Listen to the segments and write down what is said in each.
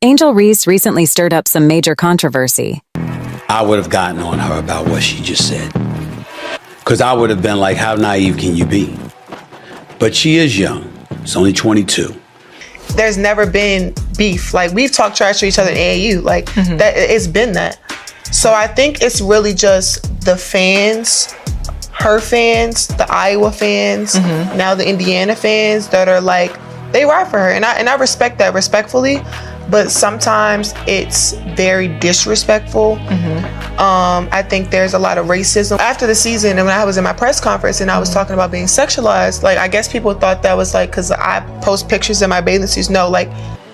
Angel Reese recently stirred up some major controversy. I would have gotten on her about what she just said. Because I would have been like, how naive can you be? But she is young. She's only 22. There's never been beef. Like, we've talked trash to each other in AAU. Like, that it's been that. So I think it's really just the fans, her fans, the Iowa fans, now the Indiana fans that are like, they ride for her. And I respect that respectfully. But sometimes it's very disrespectful. I think there's a lot of racism. After the season, and when I was in my press conference and I was talking about being sexualized, like, I guess people thought that was like, because I post pictures in my bathing suits. No, like.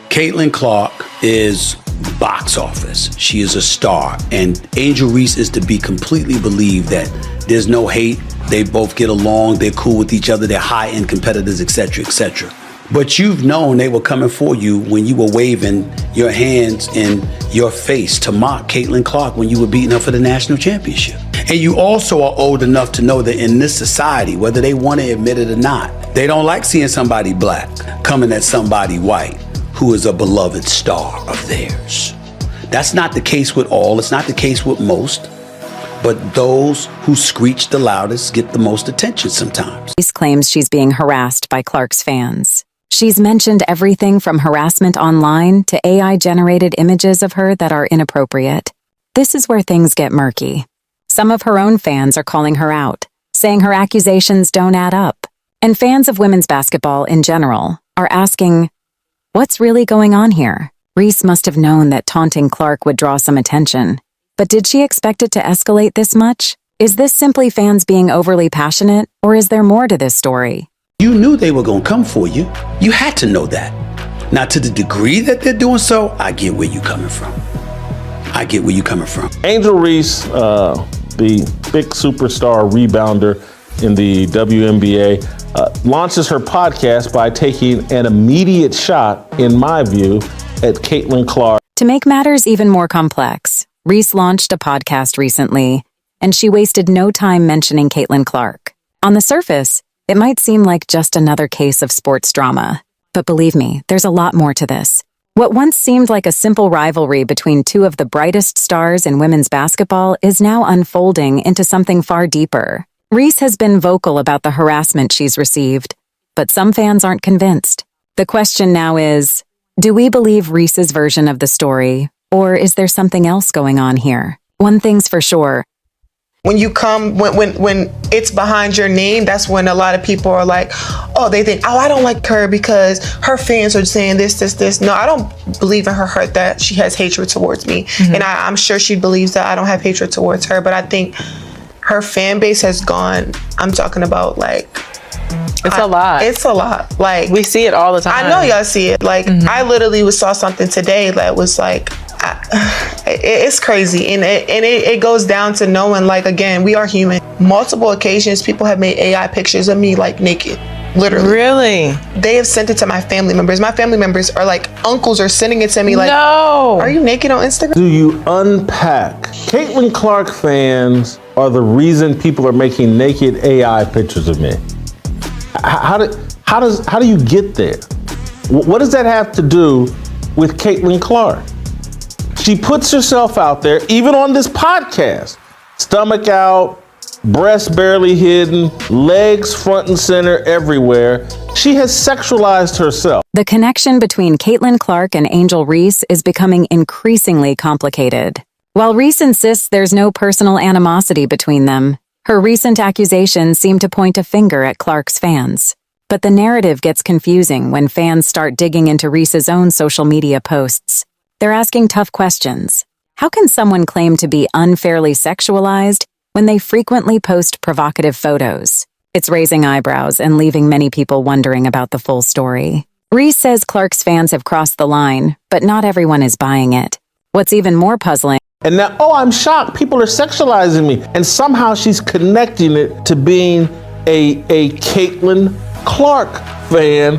Caitlin Clark is box office. She is a star. And Angel Reese is to be completely believed that there's no hate. They both get along. They're cool with each other. They're high-end competitors, etc., etc. But you've known they were coming for you when you were waving your hands in your face to mock Caitlin Clark when you were beating her for the national championship. And you also are old enough to know that in this society, whether they want to admit it or not, they don't like seeing somebody black coming at somebody white who is a beloved star of theirs. That's not the case with all. It's not the case with most. But those who screech the loudest get the most attention sometimes. Reese claims she's being harassed by Clark's fans. She's mentioned everything from harassment online to AI-generated images of her that are inappropriate. This is where things get murky. Some of her own fans are calling her out, saying her accusations don't add up. And fans of women's basketball in general are asking, what's really going on here? Reese must have known that taunting Clark would draw some attention. But did she expect it to escalate this much? Is this simply fans being overly passionate, or is there more to this story? You knew they were going to come for you. You had to know that. Now, to the degree that they're doing so, I get where you're coming from. I get where you're coming from. Angel Reese, the big superstar rebounder in the WNBA, launches her podcast by taking an immediate shot, in my view, at Caitlin Clark. To make matters even more complex, Reese launched a podcast recently, and she wasted no time mentioning Caitlin Clark. On the surface, it might seem like just another case of sports drama, but believe me, there's a lot more to this. What once seemed like a simple rivalry between two of the brightest stars in women's basketball is now unfolding into something far deeper. Reese has been vocal about the harassment she's received, but some fans aren't convinced. The question now is, do we believe Reese's version of the story, or is there something else going on here? One thing's for sure. When you come, when it's behind your name, that's when a lot of people are like, oh, they think, oh, I don't like her because her fans are saying this. No, I don't believe in her hurt that she has hatred towards me. And I'm sure she believes that I don't have hatred towards her. But I think her fan base has gone, I'm talking about like, it's a lot. It's a lot. Like, we see it all the time. I know y'all see it. Like, I literally saw something today that was like, it's crazy. And it goes down to knowing, like, again, we are human. Multiple occasions, people have made AI pictures of me, like, naked. Literally. Really? They have sent it to my family members. My family members are like, uncles are sending it to me like, no. Are you naked on Instagram? Do you unpack? Caitlin Clark fans are the reason people are making naked AI pictures of me. How do you get there? What does that have to do with Caitlin Clark? She puts herself out there, even on this podcast, stomach out, breasts barely hidden, legs front and center everywhere. She has sexualized herself. The connection between Caitlin Clark and Angel Reese is becoming increasingly complicated. While Reese insists there's no personal animosity between them, her recent accusations seem to point a finger at Clark's fans. But the narrative gets confusing when fans start digging into Reese's own social media posts. They're asking tough questions. How can someone claim to be unfairly sexualized when they frequently post provocative photos? It's raising eyebrows and leaving many people wondering about the full story. Reese says Clark's fans have crossed the line, but not everyone is buying it. What's even more puzzling... And now, I'm shocked. People are sexualizing me. And somehow she's connecting it to being a Caitlin Clark fan.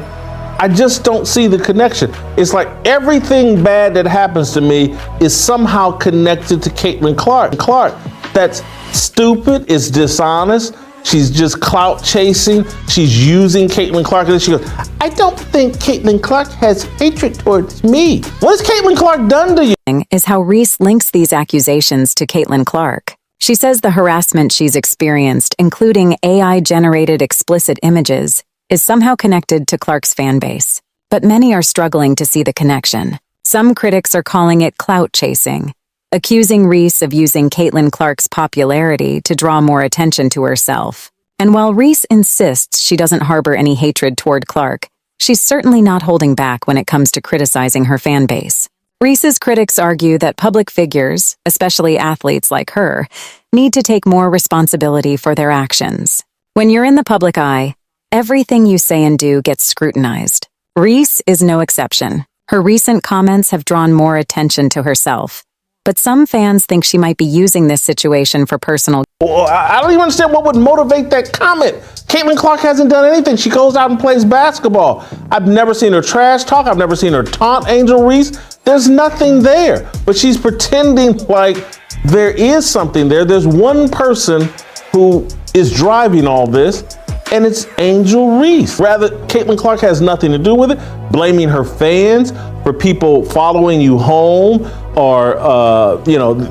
I just don't see the connection. It's like everything bad that happens to me is somehow connected to Caitlin Clark. That's stupid, it's dishonest, She's just clout chasing. She's using Caitlin Clark. And then she goes, I don't think Caitlin Clark has hatred towards me. What has Caitlin Clark done to you? Is how Reese links these accusations to Caitlin Clark. She says the harassment she's experienced, including AI-generated explicit images, is somehow connected to Clark's fan base. But many are struggling to see the connection. Some critics are calling it clout chasing, accusing Reese of using Caitlin Clark's popularity to draw more attention to herself. And while Reese insists she doesn't harbor any hatred toward Clark, she's certainly not holding back when it comes to criticizing her fan base. Reese's critics argue that public figures, especially athletes like her, need to take more responsibility for their actions. When you're in the public eye, everything you say and do gets scrutinized. Reese is no exception. Her recent comments have drawn more attention to herself. But some fans think she might be using this situation for personal. Well, I don't even understand what would motivate that comment. Caitlin Clark hasn't done anything. She goes out and plays basketball. I've never seen her trash talk. I've never seen her taunt Angel Reese. There's nothing there. But she's pretending like there is something there. There's one person who is driving all this, and it's Angel Reese. Rather, Caitlin Clark has nothing to do with it, blaming her fans for people following you home or,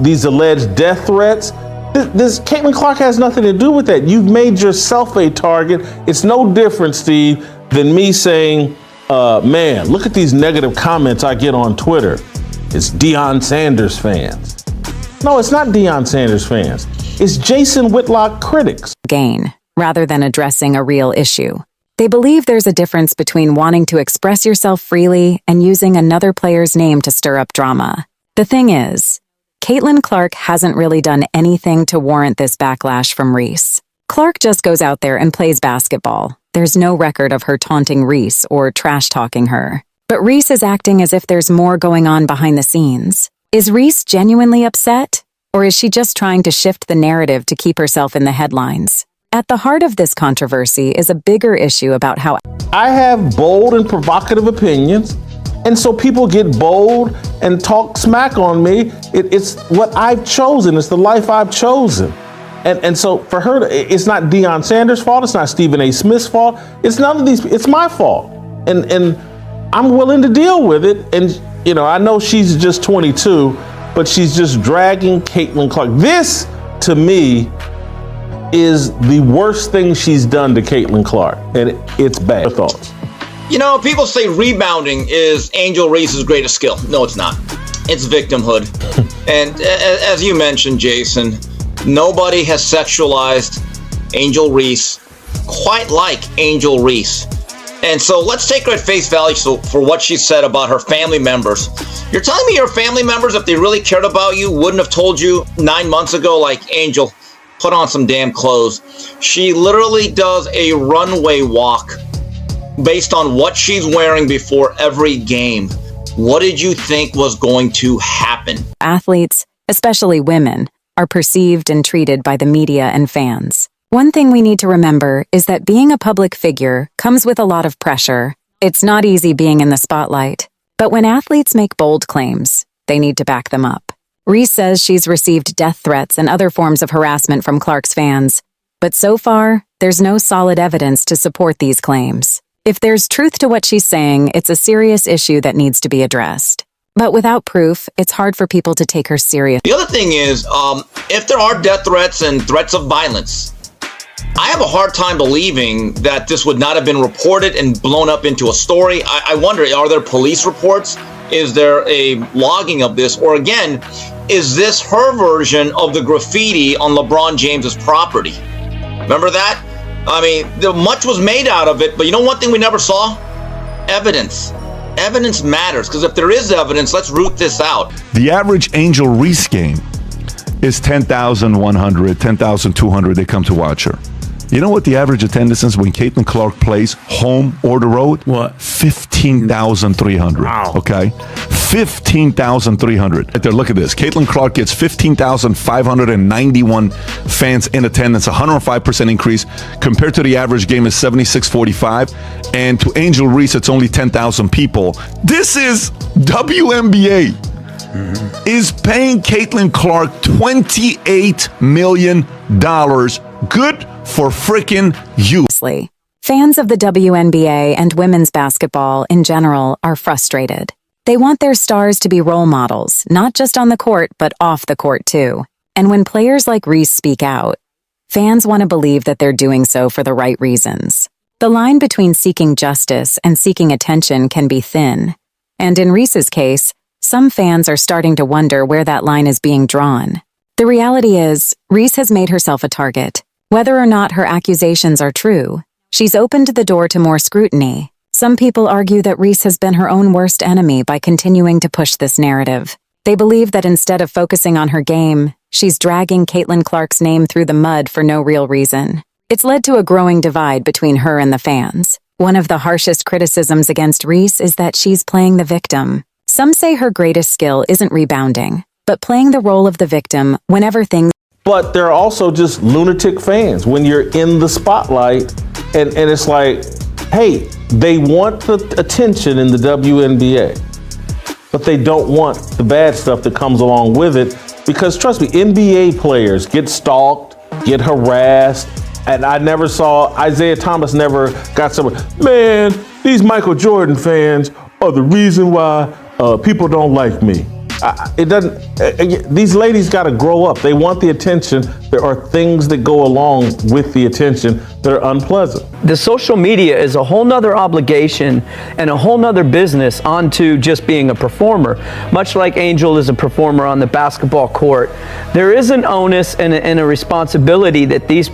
these alleged death threats. This Caitlin Clark has nothing to do with that. You've made yourself a target. It's no different, Steve, than me saying, man, look at these negative comments I get on Twitter. It's Deion Sanders fans. No, it's not Deion Sanders fans. It's Jason Whitlock critics. Gain, rather than addressing a real issue. They believe there's a difference between wanting to express yourself freely and using another player's name to stir up drama. The thing is, Caitlin Clark hasn't really done anything to warrant this backlash from Reese. Clark just goes out there and plays basketball. There's no record of her taunting Reese or trash-talking her. But Reese is acting as if there's more going on behind the scenes. Is Reese genuinely upset? Or is she just trying to shift the narrative to keep herself in the headlines? At the heart of this controversy is a bigger issue about how I have bold and provocative opinions, and so people get bold and talk smack on me. It's what I've chosen. It's the life I've chosen. And so for her, it's not Deion Sanders' fault. It's not Stephen A. Smith's fault. It's none of these. It's my fault. And I'm willing to deal with it. And, I know she's just 22, but she's just dragging Caitlin Clark. This, to me, is the worst thing she's done to Caitlin Clark. And it's bad. Thoughts? People say rebounding is Angel Reese's greatest skill. No, it's not. It's victimhood. And as you mentioned, Jason, nobody has sexualized Angel Reese quite like Angel Reese. And so let's take her at face value for what she said about her family members. You're telling me your family members, if they really cared about you, wouldn't have told you 9 months ago, like, Angel, put on some damn clothes. She literally does a runway walk based on what she's wearing before every game. What did you think was going to happen? athletes, especially women, are perceived and treated by the media and fans. One thing we need to remember is that being a public figure comes with a lot of pressure. It's not easy being in the spotlight. But when athletes make bold claims, they need to back them up. Reese says she's received death threats and other forms of harassment from Clark's fans. But so far, there's no solid evidence to support these claims. If there's truth to what she's saying, it's a serious issue that needs to be addressed. But without proof, it's hard for people to take her seriously. The other thing is, if there are death threats and threats of violence, I have a hard time believing that this would not have been reported and blown up into a story. I wonder, are there police reports? Is there a logging of this? Or again, is this her version of the graffiti on LeBron James's property? Remember that? I mean, much was made out of it, but you know one thing we never saw? Evidence. Evidence matters, because if there is evidence, let's root this out. The average Angel Reese game is 10,100, 10,200. They come to watch her. You know what the average attendance is when Caitlin Clark plays home or the road? What? 15,300. Wow. Okay? 15,300. Right there, look at this. Caitlin Clark gets 15,591 fans in attendance, 105% increase. Compared to the average game is 7645. And to Angel Reese, it's only 10,000 people. This is WNBA. Is paying Caitlin Clark $28 million Good for freaking you. Fans of the WNBA and women's basketball in general are frustrated. They want their stars to be role models, not just on the court, but off the court too. And when players like Reese speak out, fans want to believe that they're doing so for the right reasons. The line between seeking justice and seeking attention can be thin. And in Reese's case, some fans are starting to wonder where that line is being drawn. The reality is, Reese has made herself a target. Whether or not her accusations are true, she's opened the door to more scrutiny. Some people argue that Reese has been her own worst enemy by continuing to push this narrative. They believe that instead of focusing on her game, she's dragging Caitlin Clark's name through the mud for no real reason. It's led to a growing divide between her and the fans. One of the harshest criticisms against Reese is that she's playing the victim. Some say her greatest skill isn't rebounding, but playing the role of the victim whenever things... But there are also just lunatic fans when you're in the spotlight and it's like, hey, they want the attention in the WNBA, but they don't want the bad stuff that comes along with it because, trust me, NBA players get stalked, get harassed, and I never saw, Isaiah Thomas never got someone, man, these Michael Jordan fans are the reason why people don't like me. It doesn't, these ladies got to grow up. They want the attention. There are things that go along with the attention that are unpleasant. The social media is a whole nother obligation and a whole nother business onto just being a performer. Much like Angel is a performer on the basketball court, there is an onus and a responsibility that these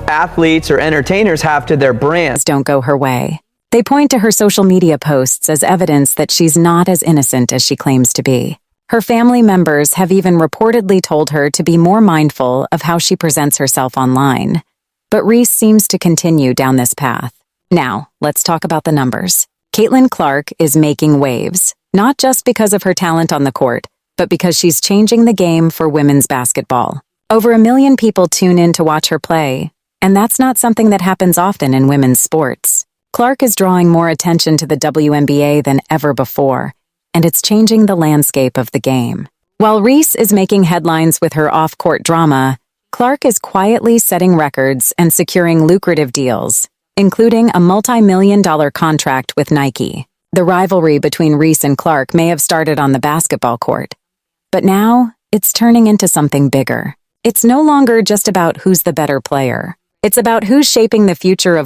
athletes or entertainers have to their brands. Don't go her way. They point to her social media posts as evidence that she's not as innocent as she claims to be. Her family members have even reportedly told her to be more mindful of how she presents herself online. But Reese seems to continue down this path. Now, let's talk about the numbers. Caitlin Clark is making waves, not just because of her talent on the court, but because she's changing the game for women's basketball. Over 1 million people tune in to watch her play, and that's not something that happens often in women's sports. Clark is drawing more attention to the WNBA than ever before, and it's changing the landscape of the game. While Reese is making headlines with her off-court drama, Clark is quietly setting records and securing lucrative deals, including a multi-million-dollar contract with Nike. The rivalry between Reese and Clark may have started on the basketball court, but now it's turning into something bigger. It's no longer just about who's the better player. It's about who's shaping the future of